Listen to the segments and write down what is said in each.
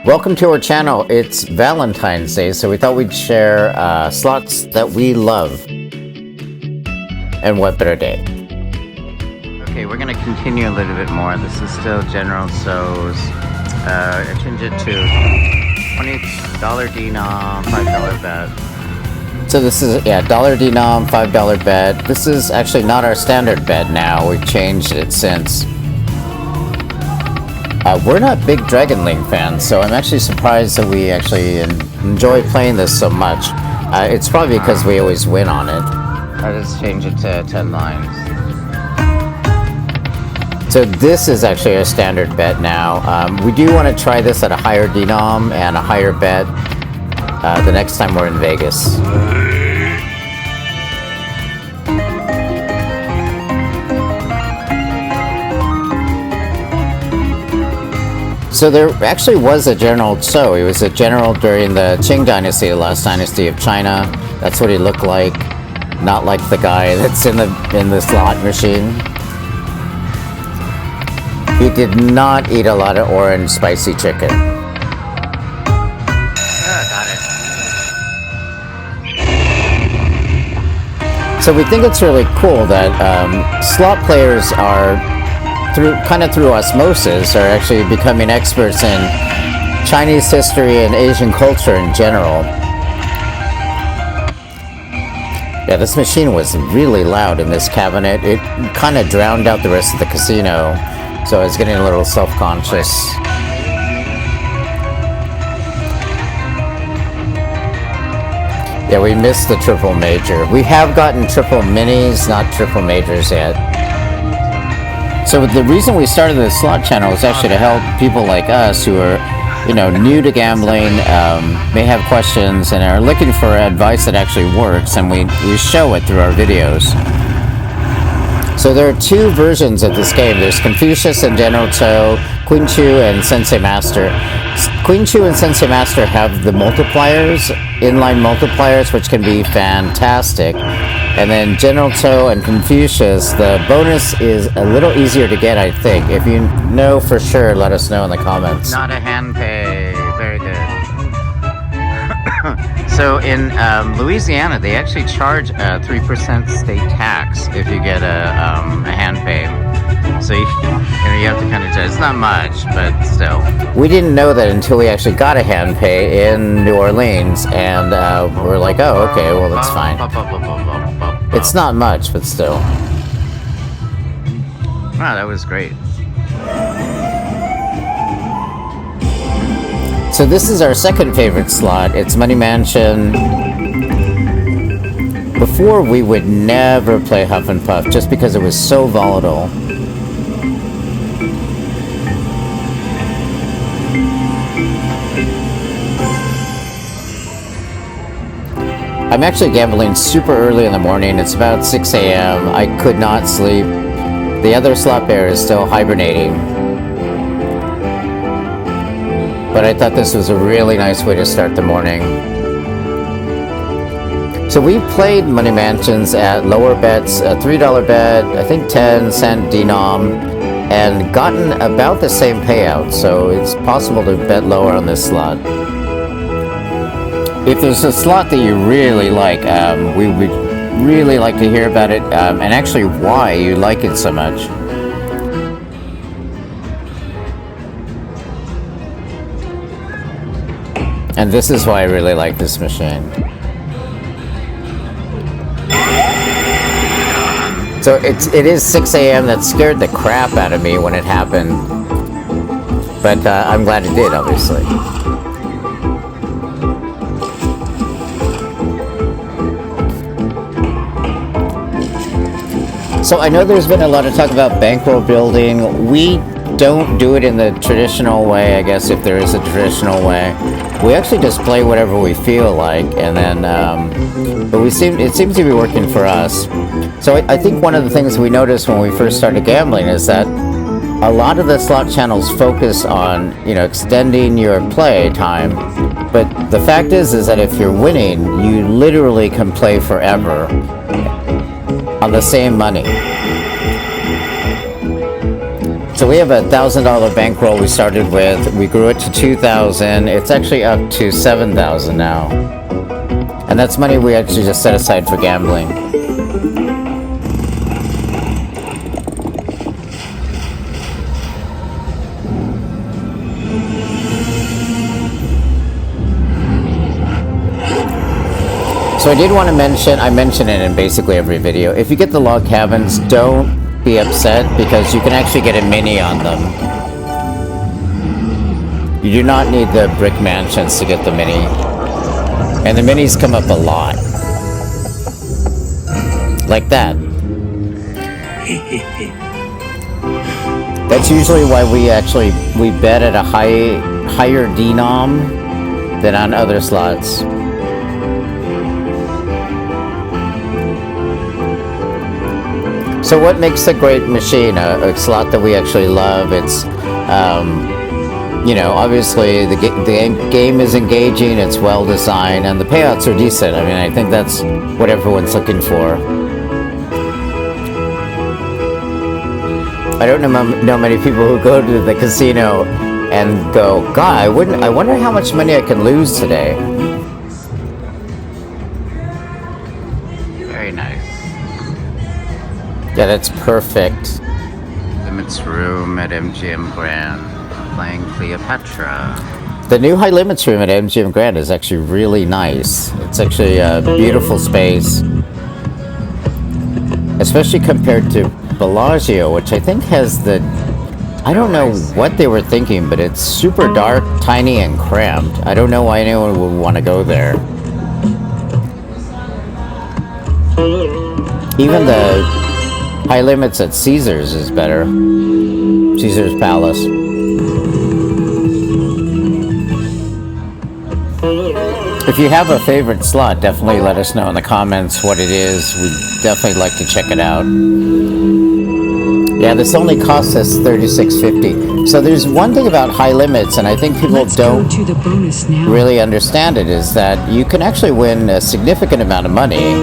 Welcome to our channel. It's Valentine's Day, so we thought we'd share slots that we love. And what better day? Okay, we're going to continue a little bit more. This is still General Tso's. I changed it to $20 denom, $5 bet. So this is, yeah, $1 denom, $5 bet. This is actually not our standard bet now. We've changed it since. We're not big Dragon Link fans, so I'm actually surprised that we actually enjoy playing this so much. It's probably because we always win on it. I just changed it to 10 lines. So this is actually a standard bet now. We do want to try this at a higher denom and a higher bet the next time we're in Vegas. So there actually was a General Tso. He was a general during the Qing Dynasty, the last dynasty of China. That's what he looked like, not like the guy that's in the slot machine. He did not eat a lot of orange spicy chicken. Got it. So we think it's really cool that slot players are, through osmosis, are actually becoming experts in Chinese history and Asian culture in general. Yeah, this machine was really loud in this cabinet. It kind of drowned out the rest of the casino, so I was getting a little self-conscious. Yeah, we missed the triple major. We have gotten triple minis, not triple majors yet. So the reason we started this slot channel is actually to help people like us who are, new to gambling, may have questions and are looking for advice that actually works, and we show it through our videos. So there are two versions of this game. There's Confucius and General Tso, Queen Chu and Sensei Master. Queen Chu and Sensei Master have the multipliers, inline multipliers, which can be fantastic. And then General Tso and Confucius, the bonus is a little easier to get, I think. If you know for sure, let us know in the comments. Not a hand pay. Very good. So in Louisiana, they actually charge a 3% state tax if you get a hand pay. So you have to kind of judge. It's not much, but still. We didn't know that until we actually got a hand pay in New Orleans, and we're like, oh, okay, well, that's fine. It's not much, but still. Wow, that was great. So this is our second favorite slot. It's Money Mansion. Before, we would never play Huff and Puff just because it was so volatile. I'm actually gambling super early in the morning. It's about 6 a.m. I could not sleep. The other slot bear is still hibernating. But I thought this was a really nice way to start the morning. So we played Money Mansions at lower bets, a $3 bet, I think 10-cent denom, and gotten about the same payout. So it's possible to bet lower on this slot. If there's a slot that you really like, we would really like to hear about it, and actually why you like it so much. And this is why I really like this machine. So it is 6 a.m. That scared the crap out of me when it happened, but I'm glad it did, obviously. So I know there's been a lot of talk about bankroll building. We don't do it in the traditional way, I guess, if there is a traditional way. We actually just play whatever we feel like, and then, but it seems to be working for us. So I think one of the things we noticed when we first started gambling is that a lot of the slot channels focus on, extending your play time. But the fact is that if you're winning, you literally can play forever on the same money. So So we have a $1,000 bankroll we started with. We grew it to 2,000. It's actually up to 7,000 now. And that's money we actually just set aside for gambling. So I did want to mention, I mention it in basically every video, if you get the log cabins, don't be upset because you can actually get a mini on them. You do not need the brick mansions to get the mini. And the minis come up a lot. Like that. That's usually why we bet at a higher denom than on other slots. So what makes a great machine, a slot that we actually love? It's, you know, obviously the game is engaging, it's well designed, and the payouts are decent. I mean, I think that's what everyone's looking for. I don't know many people who go to the casino and go, God, I wonder how much money I can lose today. Very nice. Yeah, that's perfect. Limits room at MGM Grand. Playing Cleopatra. The new high limits room at MGM Grand is actually really nice. It's actually a beautiful space. Especially compared to Bellagio, which I think has the... I don't know what they were thinking, but it's super dark, tiny, and cramped. I don't know why anyone would want to go there. Even the high limits at Caesars is better. Caesars Palace. If you have a favorite slot, definitely let us know in the comments what it is. We'd definitely like to check it out. Yeah, this only costs us $36.50. So there's one thing about high limits, and I think people don't really understand it, is that you can actually win a significant amount of money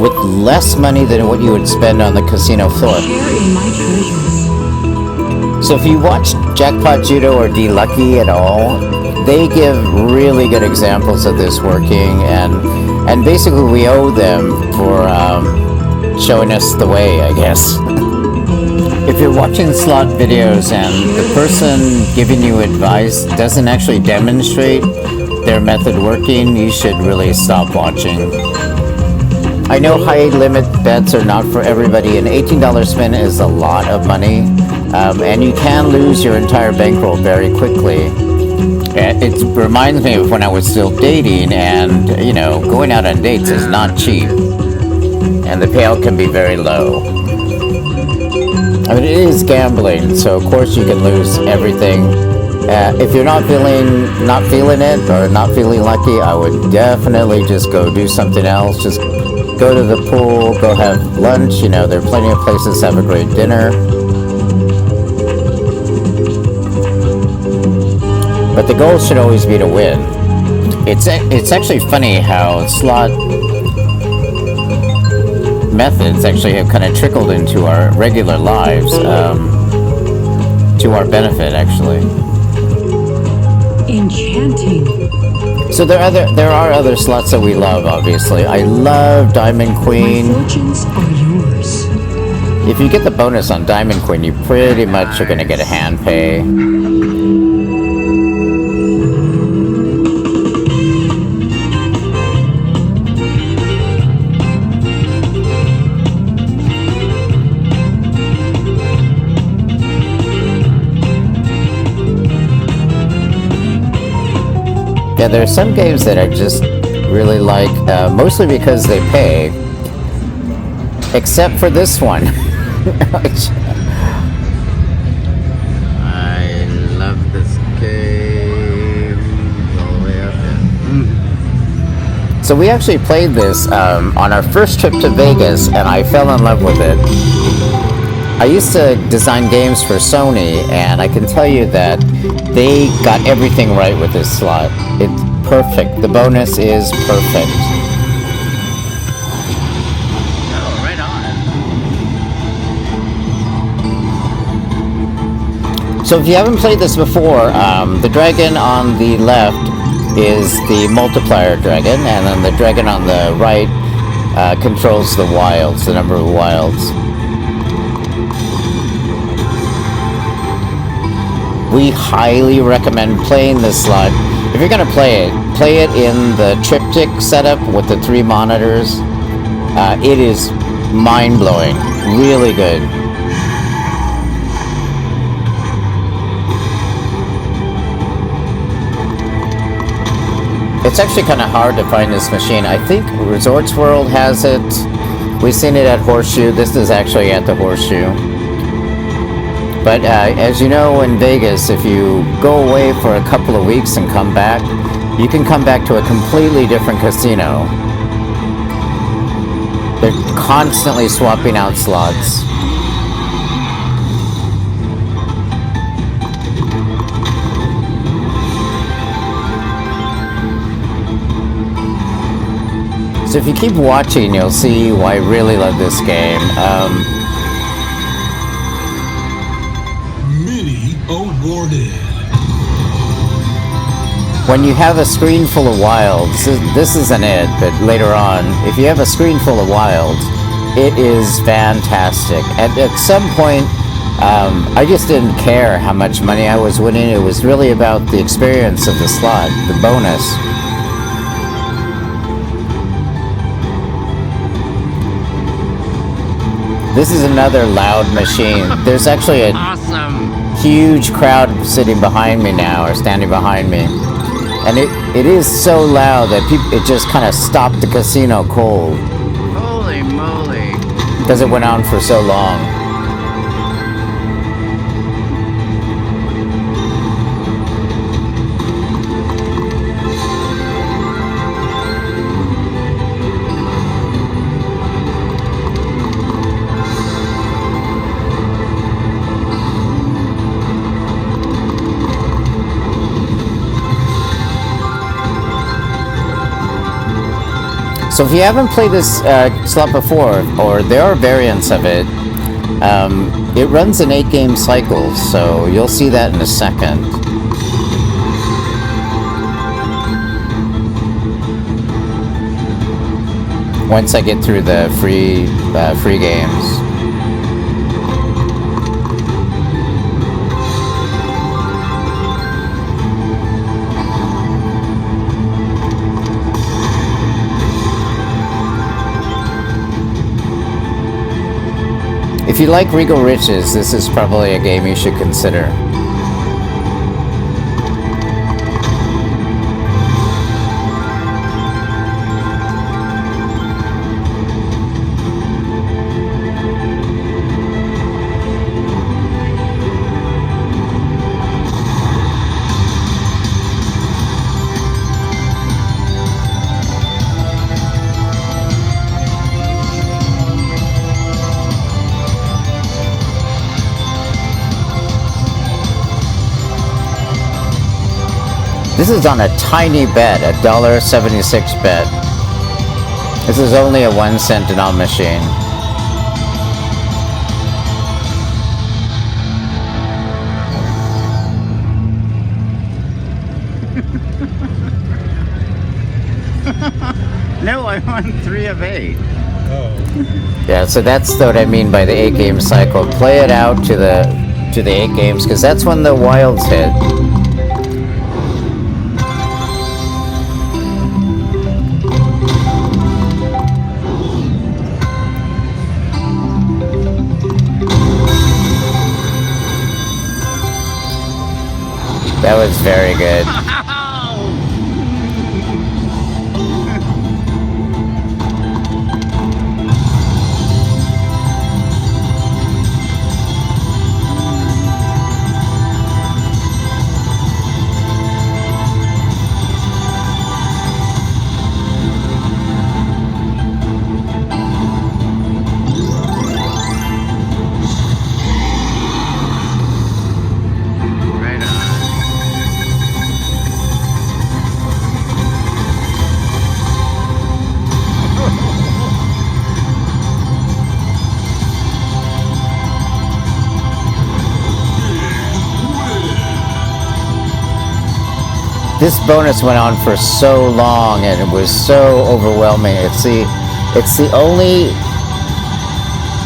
with less money than what you would spend on the casino floor. So if you watch Jackpot Judo or D-Lucky at all, they give really good examples of this working, and basically we owe them for showing us the way, I guess. If you're watching slot videos and the person giving you advice doesn't actually demonstrate their method working, you should really stop watching. I know high limit bets are not for everybody. An $18 spin is a lot of money, and you can lose your entire bankroll very quickly. It reminds me of when I was still dating, and, you know, going out on dates is not cheap. And the payout can be very low. I mean, it is gambling, so of course you can lose everything. If you're not feeling it, or not feeling lucky, I would definitely just go do something else. Just go to the pool, go have lunch. You know, there are plenty of places to have a great dinner. But the goal should always be to win. It's actually funny how slot methods actually have kind of trickled into our regular lives, to our benefit, actually. Enchanting. So there are other slots that we love, obviously. I love Diamond Queen. My fortunes are yours. If you get the bonus on Diamond Queen, you pretty much are going to get a hand pay. Yeah, there are some games that I just really like, mostly because they pay, except for this one. I love this game all the way up there. So we actually played this on our first trip to Vegas, and I fell in love with it. I used to design games for Sony, and I can tell you that they got everything right with this slot. It's perfect. The bonus is perfect. Oh, right on. So if you haven't played this before, the dragon on the left is the multiplier dragon, and then the dragon on the right controls the wilds, the number of wilds. We highly recommend playing this slot. If you're going to play it in the triptych setup with the 3 monitors. It is mind-blowing. Really good. It's actually kind of hard to find this machine. I think Resorts World has it. We've seen it at Horseshoe. This is actually at the Horseshoe. But as you know, in Vegas, if you go away for a couple of weeks and come back, you can come back to a completely different casino. They're constantly swapping out slots. So if you keep watching, you'll see why I really love this game. Awarded. When you have a screen full of wilds, this isn't it, but later on, if you have a screen full of wilds, it is fantastic. And at some point, I just didn't care how much money I was winning. It was really about the experience of the slot, the bonus. This is another loud machine. There's actually a huge crowd sitting behind me now, or standing behind me. And it is so loud that it just kind of stopped the casino cold. Holy moly. Because it went on for so long. So if you haven't played this slot before, or there are variants of it, it runs in 8-game cycles, so you'll see that in a second. Once I get through the free games. If you like Regal Riches, this is probably a game you should consider. This is on a tiny bet, a $1.76 bet. This is only a 1-cent denomination machine. No, I won 3 of 8. Oh. Yeah, so that's what I mean by the 8-game cycle. Play it out to the 8 games, because that's when the wilds hit. That was very good. this bonus went on for so long and it was so overwhelming. It's the only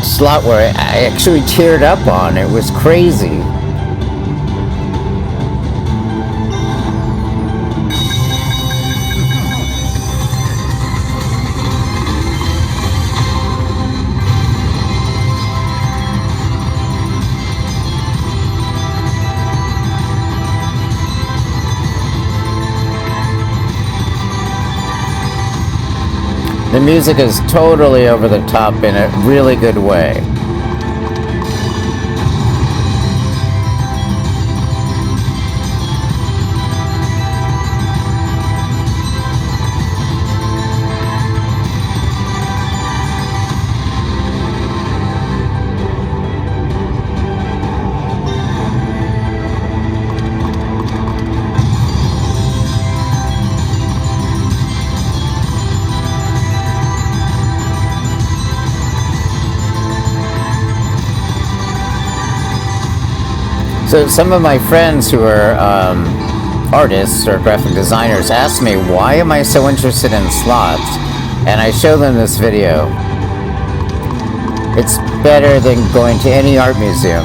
slot where I actually teared up on. It was crazy. The music is totally over the top in a really good way. So some of my friends who are artists or graphic designers ask me, why am I so interested in slots? And I show them this video. It's better than going to any art museum.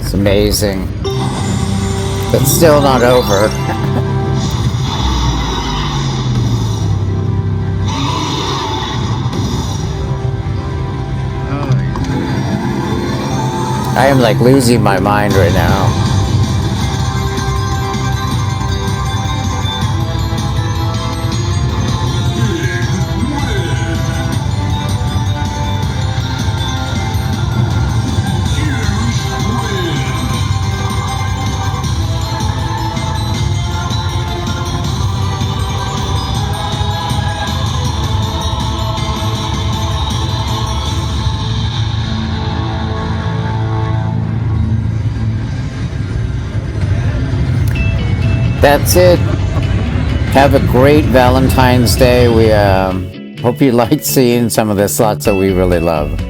It's amazing. It's still not over. I am like losing my mind right now. That's it. Have a great Valentine's Day. We hope you liked seeing some of the slots that we really love.